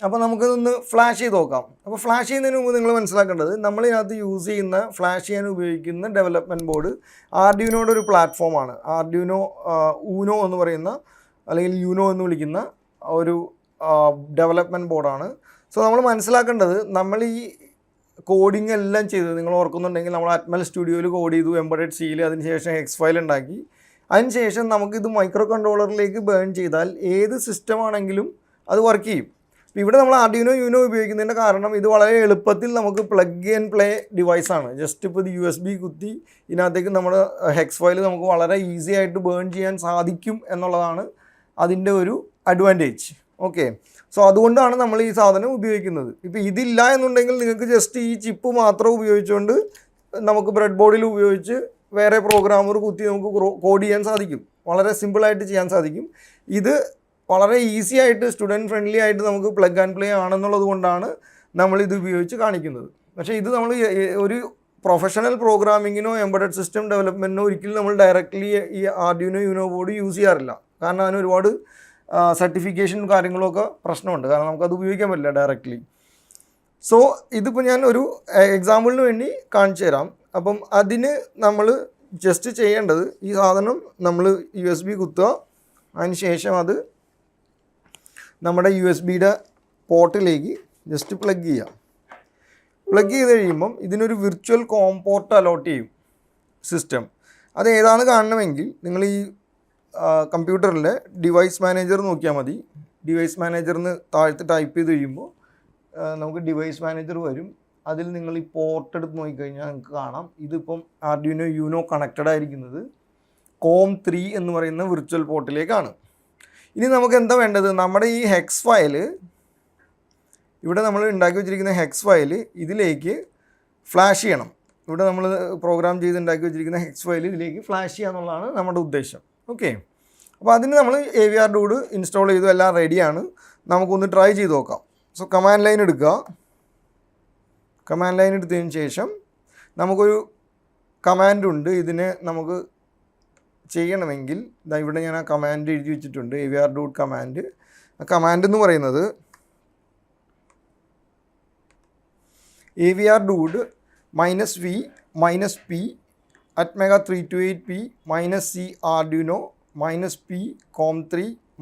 അപ്പോൾ നമുക്കിതൊന്ന് ഫ്ലാഷ് ചെയ്ത് നോക്കാം. അപ്പോൾ ഫ്ലാഷ് ചെയ്യുന്നതിന് മുമ്പ് നിങ്ങൾ മനസ്സിലാക്കേണ്ടത് നമ്മളിതിനകത്ത് യൂസ് ചെയ്യുന്ന ഫ്ലാഷ് ചെയ്യാൻ ഉപയോഗിക്കുന്ന ഡെവലപ്മെൻറ്റ് ബോർഡ് ആർഡ്യൂനോയുടെ ഒരു പ്ലാറ്റ്ഫോമാണ്. ആർഡ്യൂനോ ഊനോ എന്ന് പറയുന്ന അല്ലെങ്കിൽ യൂനോ എന്ന് വിളിക്കുന്ന ഒരു ഡെവലപ്മെൻറ്റ് ബോർഡാണ്. സോ നമ്മൾ മനസ്സിലാക്കേണ്ടത് നമ്മൾ ഈ കോഡിംഗ് എല്ലാം ചെയ്തത് നിങ്ങൾ ഓർക്കുന്നുണ്ടെങ്കിൽ നമ്മൾ അറ്റ്മൽ സ്റ്റുഡിയോയിൽ കോഡ് ചെയ്തു, എംബഡഡ് സിയിൽ, അതിനുശേഷം എക്സ് ഫയൽ ഉണ്ടാക്കി. അതിനുശേഷം നമുക്കിത് മൈക്രോ കൺട്രോളറിലേക്ക് ബേൺ ചെയ്താൽ ഏത് സിസ്റ്റം ആണെങ്കിലും അത് വർക്ക് ചെയ്യും. ഇവിടെ നമ്മൾ ആർഡ്യൂനോ യൂനോ ഉപയോഗിക്കുന്നതിൻ്റെ കാരണം ഇത് വളരെ എളുപ്പത്തിൽ നമുക്ക് പ്ലഗ് ആൻഡ് പ്ലേ ഡിവൈസാണ്. ജസ്റ്റ് ഇപ്പോൾ ഇത് USB കുത്തി ഇതിനകത്തേക്ക് നമ്മുടെ ഹെക്സ് ഫയൽ നമുക്ക് വളരെ ഈസി ആയിട്ട് ബേൺ ചെയ്യാൻ സാധിക്കും എന്നുള്ളതാണ് അതിൻ്റെ ഒരു അഡ്വാൻറ്റേജ്. ഓക്കെ, സോ അതുകൊണ്ടാണ് നമ്മൾ ഈ സാധനം ഉപയോഗിക്കുന്നത്. ഇപ്പോൾ ഇതില്ല എന്നുണ്ടെങ്കിൽ നിങ്ങൾക്ക് ജസ്റ്റ് ഈ ചിപ്പ് മാത്രം ഉപയോഗിച്ചുകൊണ്ട് നമുക്ക് ബ്രെഡ് ബോർഡിൽ ഉപയോഗിച്ച് വേറെ പ്രോഗ്രാമർ കുത്തി നമുക്ക് കോഡ് ചെയ്യാൻ സാധിക്കും. വളരെ സിമ്പിളായിട്ട് ചെയ്യാൻ സാധിക്കും. ഇത് വളരെ ഈസി ആയിട്ട് സ്റ്റുഡൻറ്റ് ഫ്രണ്ട്ലി ആയിട്ട് നമുക്ക് പ്ലഗ് ആൻഡ് പ്ലേ ആണെന്നുള്ളത് കൊണ്ടാണ് നമ്മളിത് ഉപയോഗിച്ച് കാണിക്കുന്നത്. പക്ഷേ ഇത് നമ്മൾ ഒരു പ്രൊഫഷണൽ പ്രോഗ്രാമിങ്ങിനോ എംബഡഡ് സിസ്റ്റം ഡെവലപ്മെൻറ്റിനോ ഒരിക്കലും നമ്മൾ ഡയറക്റ്റ്ലി ഈ ആർഡ്യൂനോ യൂനോ ബോർഡ് യൂസ് ചെയ്യാറില്ല. കാരണം അതിന് ഒരുപാട് സർട്ടിഫിക്കേഷൻ കാര്യങ്ങളൊക്കെ പ്രശ്നമുണ്ട്. കാരണം നമുക്കത് ഉപയോഗിക്കാൻ പറ്റില്ല ഡയറക്റ്റ്ലി. സോ ഇതിപ്പോൾ ഞാൻ ഒരു എക്സാമ്പിളിന് വേണ്ടി കാണിച്ചു തരാം. അപ്പം അതിന് നമ്മൾ ജസ്റ്റ് ചെയ്യേണ്ടത് ഈ സാധനം നമ്മൾ USB കുത്തുക, അതിന് ശേഷം അത് നമ്മുടെ USB-യുടെ പോർട്ടിലേക്ക് ജസ്റ്റ് പ്ലഗ് ചെയ്യാം. പ്ലഗ് ചെയ്ത് കഴിയുമ്പം ഇതിനൊരു വിർച്വൽ കോം പോർട്ട് അലോട്ട് ചെയ്യും സിസ്റ്റം. അത് ഏതാണ് കാണണമെങ്കിൽ നിങ്ങൾ ഈ കമ്പ്യൂട്ടറിലെ ഡിവൈസ് മാനേജർ നോക്കിയാൽ മതി. ഡിവൈസ് മാനേജറിന് താഴത്ത് ടൈപ്പ് ചെയ്ത് കഴിയുമ്പോൾ നമുക്ക് ഡിവൈസ് മാനേജർ വരും. അതിൽ നിങ്ങൾ ഈ പോർട്ട് എടുത്ത് നോക്കിക്കഴിഞ്ഞാൽ നിങ്ങൾക്ക് കാണാം ഇതിപ്പം ആർഡ്യൂനോ യൂനോ കണക്റ്റഡ് ആയിരിക്കുന്നത് COM3 എന്ന് പറയുന്ന വിർച്വൽ പോർട്ടിലേക്കാണ്. ഇനി നമുക്ക് എന്താ വേണ്ടത്? നമ്മുടെ ഈ ഹെക്സ് ഫയൽ, ഇവിടെ നമ്മൾ ഉണ്ടാക്കി വെച്ചിരിക്കുന്ന ഹെക്സ് ഫയൽ ഇതിലേക്ക് ഫ്ലാഷ് ചെയ്യണം. ഇവിടെ നമ്മൾ പ്രോഗ്രാം ചെയ്ത് ഉണ്ടാക്കി വെച്ചിരിക്കുന്ന ഹെക്സ് ഫയൽ ഇതിലേക്ക് ഫ്ലാഷ് ചെയ്യുക എന്നുള്ളതാണ് നമ്മുടെ ഉദ്ദേശം. ഓക്കെ, അപ്പോൾ അതിന് നമ്മൾ AVR ഡൂഡ് ഇൻസ്റ്റാൾ ചെയ്തു, എല്ലാം റെഡിയാണ്. നമുക്കൊന്ന് ട്രൈ ചെയ്ത് നോക്കാം. സോ കമാൻഡ് ലൈൻ എടുക്കുക. കമാൻഡ് ലൈൻ എടുത്തതിന് ശേഷം നമുക്കൊരു കമാൻഡ് ഉണ്ട്. ഇതിന് നമുക്ക് ചെയ്യണമെങ്കിൽ ഇവിടെ ഞാൻ ആ കമാൻഡ് എഴുതി വെച്ചിട്ടുണ്ട്, AVR ഡൂഡ് കമാൻഡ്. ആ കമാൻഡ് എന്ന് പറയുന്നത് AVR dude -v -p @mega328p -c arduino -p com3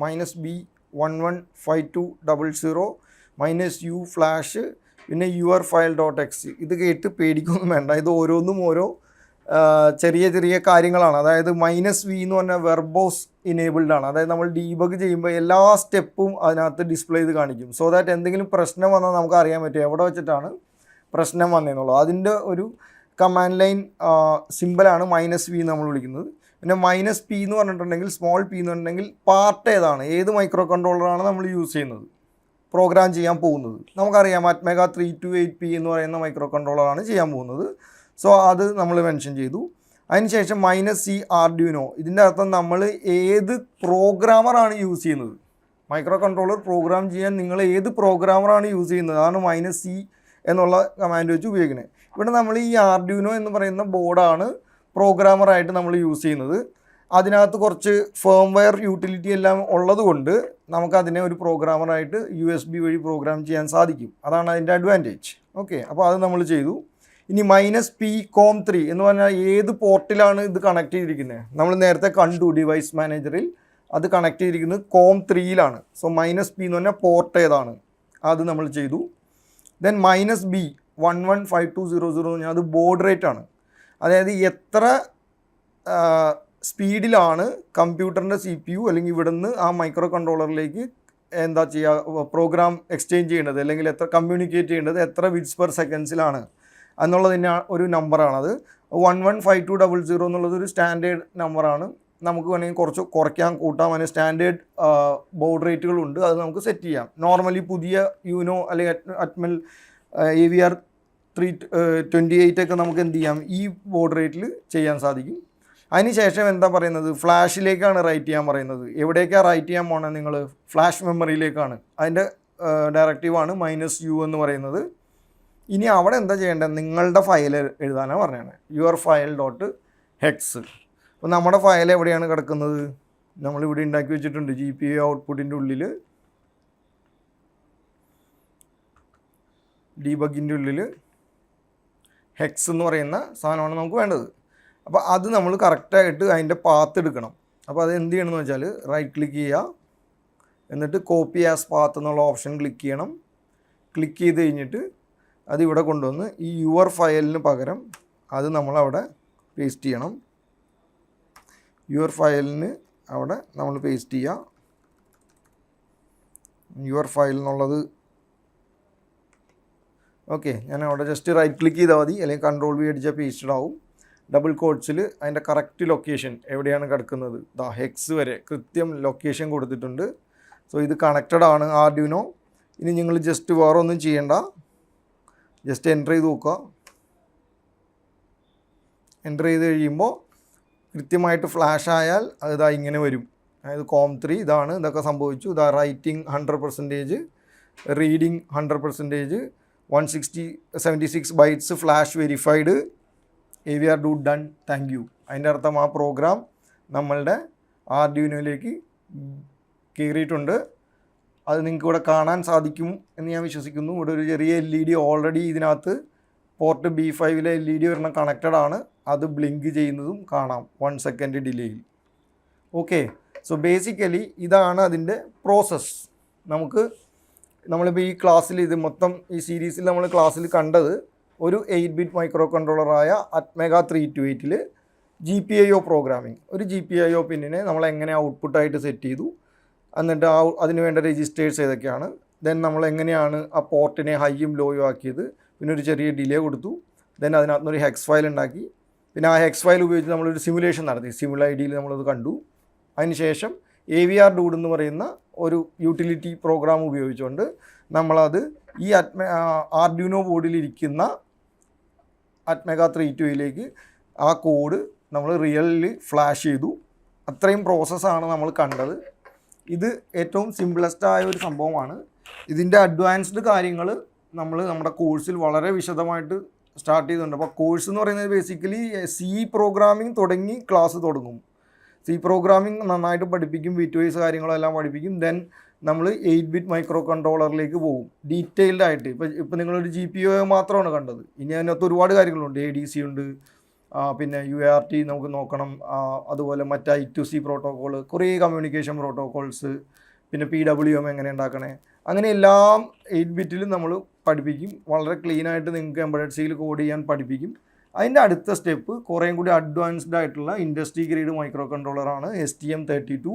-b 115200 -u flash പിന്നെ your file.exe. ഇത് കേട്ട് പേടിക്കൊന്നും വേണ്ട. ഇത് ഓരോന്നും ഓരോ ചെറിയ ചെറിയ കാര്യങ്ങളാണ്. അതായത് -v എന്ന് പറഞ്ഞാൽ വെർബോസ് ഇനേബിൾഡ് ആണ്. അതായത് നമ്മൾ ഡീബഗ് ചെയ്യുമ്പോൾ എല്ലാ സ്റ്റെപ്പും അതിനകത്ത് ഡിസ്പ്ലേ ചെയ്ത് കാണിക്കും. സോ ദാറ്റ് എന്തെങ്കിലും പ്രശ്നം വന്നാൽ നമുക്ക് അറിയാൻ പറ്റും എവിടെ വെച്ചിട്ടാണ് പ്രശ്നം വന്നതെന്നുള്ളത്. അതിൻ്റെ ഒരു കമാൻഡ് ലൈൻ സിമ്പിളാണ് -v നമ്മൾ വിളിക്കുന്നത്. പിന്നെ -p എന്ന് പറഞ്ഞിട്ടുണ്ടെങ്കിൽ സ്മോൾ p എന്ന് പറഞ്ഞിട്ടുണ്ടെങ്കിൽ പാർട്ട് ഏതാണ്, ഏത് മൈക്രോ കൺട്രോളറാണ് നമ്മൾ യൂസ് ചെയ്യുന്നത്, പ്രോഗ്രാം ചെയ്യാൻ പോകുന്നത്. നമുക്കറിയാം @mega328p എന്ന് പറയുന്ന മൈക്രോ കൺട്രോളറാണ് ചെയ്യാൻ പോകുന്നത്. സോ അത് നമ്മൾ മെൻഷൻ ചെയ്തു. അതിനുശേഷം -c arduino. ഇതിൻ്റെ അർത്ഥം നമ്മൾ ഏത് പ്രോഗ്രാമറാണ് യൂസ് ചെയ്യുന്നത്. മൈക്രോ കൺട്രോളർ പ്രോഗ്രാം ചെയ്യാൻ നിങ്ങൾ ഏത് പ്രോഗ്രാമറാണ് യൂസ് ചെയ്യുന്നത് അതാണ് -c എന്നുള്ള കമാൻഡ് വെച്ച് ഉപയോഗിക്കുന്നത്. ഇവിടെ നമ്മൾ ഈ ആർഡ്യൂനോ എന്ന് പറയുന്ന ബോർഡാണ് പ്രോഗ്രാമറായിട്ട് നമ്മൾ യൂസ് ചെയ്യുന്നത്. അതിനകത്ത് കുറച്ച് ഫേംവെയർ യൂട്ടിലിറ്റി എല്ലാം ഉള്ളത് കൊണ്ട് നമുക്കതിനെ ഒരു പ്രോഗ്രാമറായിട്ട് USB വഴി പ്രോഗ്രാം ചെയ്യാൻ സാധിക്കും. അതാണ് അതിൻ്റെ അഡ്വാൻറ്റേജ്. ഓക്കെ, അപ്പോൾ അത് നമ്മൾ ചെയ്തു. ഇനി -p com3 എന്ന് പറഞ്ഞാൽ ഏത് പോർട്ടിലാണ് ഇത് കണക്ട് ചെയ്തിരിക്കുന്നത്. നമ്മൾ നേരത്തെ കണ്ടു ഡിവൈസ് മാനേജറിൽ അത് കണക്ട് ചെയ്തിരിക്കുന്നത് COM3യിലാണ്. സോ -p എന്ന് പറഞ്ഞാൽ പോർട്ട് ഏതാണ് അത് നമ്മൾ ചെയ്തു. ദെൻ -b 115200 എന്ന് പറഞ്ഞാൽ അത് ബോർഡ് റേറ്റ് ആണ്. അതായത് എത്ര സ്പീഡിലാണ് കമ്പ്യൂട്ടറിൻ്റെ CPU അല്ലെങ്കിൽ ഇവിടുന്ന് ആ മൈക്രോ കൺട്രോളറിലേക്ക് എന്താ ചെയ്യുക, പ്രോഗ്രാം എക്സ്ചേഞ്ച് ചെയ്യേണ്ടത് അല്ലെങ്കിൽ എത്ര കമ്മ്യൂണിക്കേറ്റ് ചെയ്യേണ്ടത് എത്ര ബിറ്റ്സ് പെർ സെക്കൻഡ്സിലാണ് എന്നുള്ളതിന് ഒരു നമ്പറാണത്. 115200 എന്നുള്ളത് ഒരു സ്റ്റാൻഡേർഡ് നമ്പറാണ്. നമുക്ക് വേണമെങ്കിൽ കുറച്ച് കുറയ്ക്കാൻ കൂട്ടാം. അതിന് സ്റ്റാൻഡേർഡ് ബോർഡ് റേറ്റുകളുണ്ട്, അത് നമുക്ക് സെറ്റ് ചെയ്യാം. നോർമലി പുതിയ യൂനോ അല്ലെങ്കിൽ അറ്റ്മൽ AVR 328 ഒക്കെ നമുക്ക് എന്ത് ചെയ്യാം, ഈ ബോർഡ് റേറ്റിൽ ചെയ്യാൻ സാധിക്കും. അതിനുശേഷം എന്താ പറയുന്നത്, ഫ്ലാഷിലേക്കാണ് റൈറ്റ് ചെയ്യാൻ പറയുന്നത്. എവിടേക്കാണ് റൈറ്റ് ചെയ്യാൻ പോകണത് നിങ്ങൾ? ഫ്ലാഷ് മെമ്മറിയിലേക്കാണ്. അതിൻ്റെ ഡയറക്റ്റീവാണ് -u എന്ന് പറയുന്നത്. ഇനി അവിടെ എന്താ ചെയ്യേണ്ടത്, നിങ്ങളുടെ ഫയൽ എഴുതാനാണ് പറഞ്ഞത്, your file.hex. അപ്പോൾ നമ്മുടെ ഫയൽ എവിടെയാണ് കിടക്കുന്നത്? നമ്മളിവിടെ ഉണ്ടാക്കി വെച്ചിട്ടുണ്ട് GPU ഔട്ട്പുട്ടിൻ്റെ ഉള്ളിൽ ഡീബഗിൻ്റെ ഉള്ളിൽ ഹെക്സ് എന്ന് പറയുന്ന സാധനമാണ് നമുക്ക് വേണ്ടത്. അപ്പോൾ അത് നമ്മൾ കറക്റ്റായിട്ട് അതിൻ്റെ പാത്ത് എടുക്കണം. അപ്പോൾ അത് എന്ത് ചെയ്യണമെന്ന് വെച്ചാൽ റൈറ്റ് ക്ലിക്ക് ചെയ്യുക, എന്നിട്ട് കോപ്പി ആസ് പാത്ത് എന്നുള്ള ഓപ്ഷൻ ക്ലിക്ക് ചെയ്യണം. ക്ലിക്ക് ചെയ്ത് കഴിഞ്ഞിട്ട് അത് ഇവിടെ കൊണ്ടുവന്ന് ഈ യുവർ ഫയലിന് പകരം അത് നമ്മളവിടെ പേസ്റ്റ് ചെയ്യണം. യുവർ ഫയലിന് അവിടെ നമ്മൾ പേസ്റ്റ് ചെയ്യുക. യുവർ ഫയൽ എന്നുള്ളത് ഓക്കെ, ഞാൻ അവിടെ ജസ്റ്റ് റൈറ്റ് ക്ലിക്ക് ചെയ്താൽ മതി, അല്ലെങ്കിൽ കൺട്രോൾ വി അടിച്ചാൽ പേസ്റ്റഡ് ആവും. ഡബിൾ കോട്ട്സിൽ അതിൻ്റെ കറക്റ്റ് ലൊക്കേഷൻ എവിടെയാണ് കിടക്കുന്നത്, ഹെക്സ് വരെ കൃത്യം ലൊക്കേഷൻ കൊടുത്തിട്ടുണ്ട്. സോ ഇത് കണക്റ്റഡ് ആണ് ആർഡ്യൂനോ. ഇനി നിങ്ങൾ ജസ്റ്റ് വേറെ ഒന്നും ചെയ്യേണ്ട, ജസ്റ്റ് എൻ്റർ ചെയ്ത് നോക്കുക. എൻ്റർ ചെയ്ത് കഴിയുമ്പോൾ കൃത്യമായിട്ട് ഫ്ലാഷ് ആയാൽ അത് ഇങ്ങനെ വരും. അതായത് COM3 ഇതാണ്, ഇതൊക്കെ സംഭവിച്ചു. ഇതാ writing 100%, reading 100%, 176 bytes flash verified, AVR dude done, thank you. അതിൻ്റെ അർത്ഥം ആ പ്രോഗ്രാം നമ്മളുടെ ആർഡ്യൂനോയിലേക്ക് കയറിയിട്ടുണ്ട്. അത് നിങ്ങൾക്ക് ഇവിടെ കാണാൻ സാധിക്കും എന്ന് ഞാൻ വിശ്വസിക്കുന്നു. ഇവിടെ ഒരു ചെറിയ LED ഓൾറെഡി ഇതിനകത്ത് പോർട്ട് B5 LED ഒരെണ്ണം കണക്റ്റഡ് ആണ്. അത് ബ്ലിങ്ക് ചെയ്യുന്നതും കാണാം 1 സെക്കൻഡ് ഡിലേയിൽ. ഓക്കെ, സോ ബേസിക്കലി ഇതാണ് അതിൻ്റെ പ്രോസസ്സ്. നമ്മളിപ്പോൾ ഈ ക്ലാസ്സിൽ ഇത് മൊത്തം ഈ സീരീസിൽ നമ്മൾ ക്ലാസ്സിൽ കണ്ടത് ഒരു 8-bit മൈക്രോ കൺട്രോളറായ അറ്റ്മെഗ 328ൽ GPIO പ്രോഗ്രാമിംഗ്. ഒരു GPIO പിന്നിനെ നമ്മൾ എങ്ങനെ ഔട്ട്പുട്ടായിട്ട് സെറ്റ് ചെയ്തു, എന്നിട്ട് അതിന് വേണ്ട രജിസ്റ്റേഴ്സ് ഏതൊക്കെയാണ്, ദെൻ നമ്മൾ എങ്ങനെയാണ് ആ പോർട്ടിനെ ഹൈയും ലോയും ആക്കിയത്, പിന്നെ ഒരു ചെറിയ ഡിലേ കൊടുത്തു, ദെൻ അതിനകത്തുനിന്നൊരു ഹെക്സ് ഫയൽ ഉണ്ടാക്കി, പിന്നെ ആ ഹെക്സ് ഫയൽ ഉപയോഗിച്ച് നമ്മളൊരു സിമുലേഷൻ നടത്തി, സിമുല IDയിൽ നമ്മളത് കണ്ടു. അതിനുശേഷം AVR ഡൂഡ് എന്ന് പറയുന്ന ഒരു യൂട്ടിലിറ്റി പ്രോഗ്രാം ഉപയോഗിച്ചുകൊണ്ട് നമ്മളത് ഈ ആർഡ്യൂനോ ബോർഡിലിരിക്കുന്ന അറ്റ്മെഗ 328ലേക്ക് ആ കോഡ് നമ്മൾ റിയലിൽ ഫ്ലാഷ് ചെയ്തു. അത്രയും പ്രോസസ്സാണ് നമ്മൾ കണ്ടത്. ഇത് ഏറ്റവും സിംപിളസ്റ്റായ ഒരു സംഭവമാണ്. ഇതിൻ്റെ അഡ്വാൻസ്ഡ് കാര്യങ്ങൾ നമ്മൾ നമ്മുടെ കോഴ്സിൽ വളരെ വിശദമായിട്ട് സ്റ്റാർട്ട് ചെയ്തിട്ടുണ്ട്. അപ്പോൾ കോഴ്സ് എന്ന് പറയുന്നത് ബേസിക്കലി C പ്രോഗ്രാമിംഗ് തുടങ്ങി ക്ലാസ് തുടങ്ങും. C പ്രോഗ്രാമിംഗ് നന്നായിട്ട് പഠിപ്പിക്കും, ബിറ്റ് കാര്യങ്ങളെല്ലാം പഠിപ്പിക്കും. ദെൻ നമ്മൾ 8-bit മൈക്രോ കൺട്രോളറിലേക്ക് പോകും ഡീറ്റെയിൽഡ് ആയിട്ട്. ഇപ്പോൾ നിങ്ങളൊരു GPIO മാത്രമാണ് കണ്ടത്. ഇനി അതിനകത്ത് ഒരുപാട് കാര്യങ്ങളുണ്ട്. ADC ഉണ്ട്, പിന്നെ UART നമുക്ക് നോക്കണം, അതുപോലെ മറ്റ് I2C പ്രോട്ടോക്കോൾ, കുറേ കമ്മ്യൂണിക്കേഷൻ പ്രോട്ടോക്കോൾസ്, പിന്നെ PWM എങ്ങനെ ഉണ്ടാക്കണേ, അങ്ങനെ എല്ലാം 8-bitലും നമ്മൾ പഠിപ്പിക്കും. വളരെ ക്ലീനായിട്ട് നിങ്ങൾക്ക് എംബഡഡ് Cയിൽ കോഡ് ചെയ്യാൻ പഠിപ്പിക്കും. അതിൻ്റെ അടുത്ത സ്റ്റെപ്പ് കുറേയും കൂടി അഡ്വാൻസ്ഡ് ആയിട്ടുള്ള ഇൻഡസ്ട്രി ഗ്രേഡ് മൈക്രോ കൺട്രോളറാണ് STM32.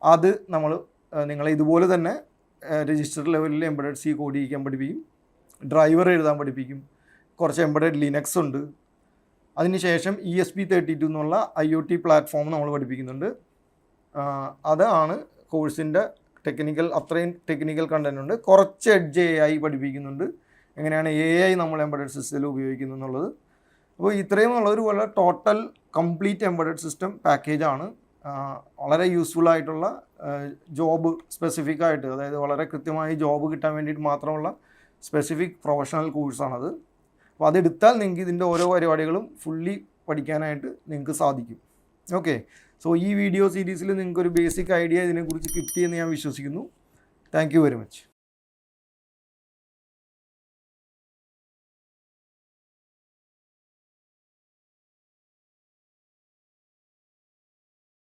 അത് നിങ്ങളെ ഇതുപോലെ തന്നെ രജിസ്റ്റർ ലെവലിൽ എംബഡഡ് C കോഡ് ചെയ്യാൻ പഠിപ്പിക്കും, ഡ്രൈവർ എഴുതാൻ പഠിപ്പിക്കും, കുറച്ച് എംബഡഡ് ലിനക്സ് ഉണ്ട്. അതിനുശേഷം ESP32 എന്നുള്ള IoT പ്ലാറ്റ്ഫോം നമ്മൾ പഠിപ്പിക്കുന്നുണ്ട്. അതാണ് കോഴ്സിൻ്റെ ടെക്നിക്കൽ, അത്രയും ടെക്നിക്കൽ കണ്ടന്റ് ഉണ്ട്. കുറച്ച് എഡ്ജ് AI പഠിപ്പിക്കുന്നുണ്ട്, എങ്ങനെയാണ് AI നമ്മൾ എംബഡഡ് സിസ്റ്റത്തിൽ ഉപയോഗിക്കുന്നത് എന്നുള്ളത്. അപ്പോൾ ഇത്രയും ഉള്ളൊരു വളരെ ടോട്ടൽ കംപ്ലീറ്റ് എംബഡഡ് സിസ്റ്റം പാക്കേജാണ്. വളരെ യൂസ്ഫുൾ ആയിട്ടുള്ള ജോബ് സ്പെസിഫിക് ആയിട്ട്, അതായത് വളരെ കൃത്യമായി ജോബ് കിട്ടാൻ വേണ്ടിയിട്ട് മാത്രമുള്ള സ്പെസിഫിക് പ്രൊഫഷണൽ കോഴ്സാണത്. അപ്പോൾ അതെടുത്താൽ നിങ്ങൾക്ക് ഇതിൻ്റെ ഓരോ പരിപാടികളും ഫുള്ളി പഠിക്കാനായിട്ട് നിങ്ങൾക്ക് സാധിക്കും. ഓക്കെ, സോ ഈ വീഡിയോ സീരീസിൽ നിങ്ങൾക്കൊരു ബേസിക് ഐഡിയ ഇതിനെക്കുറിച്ച് കിട്ടിയെന്ന് ഞാൻ വിശ്വസിക്കുന്നു. Thank you very much.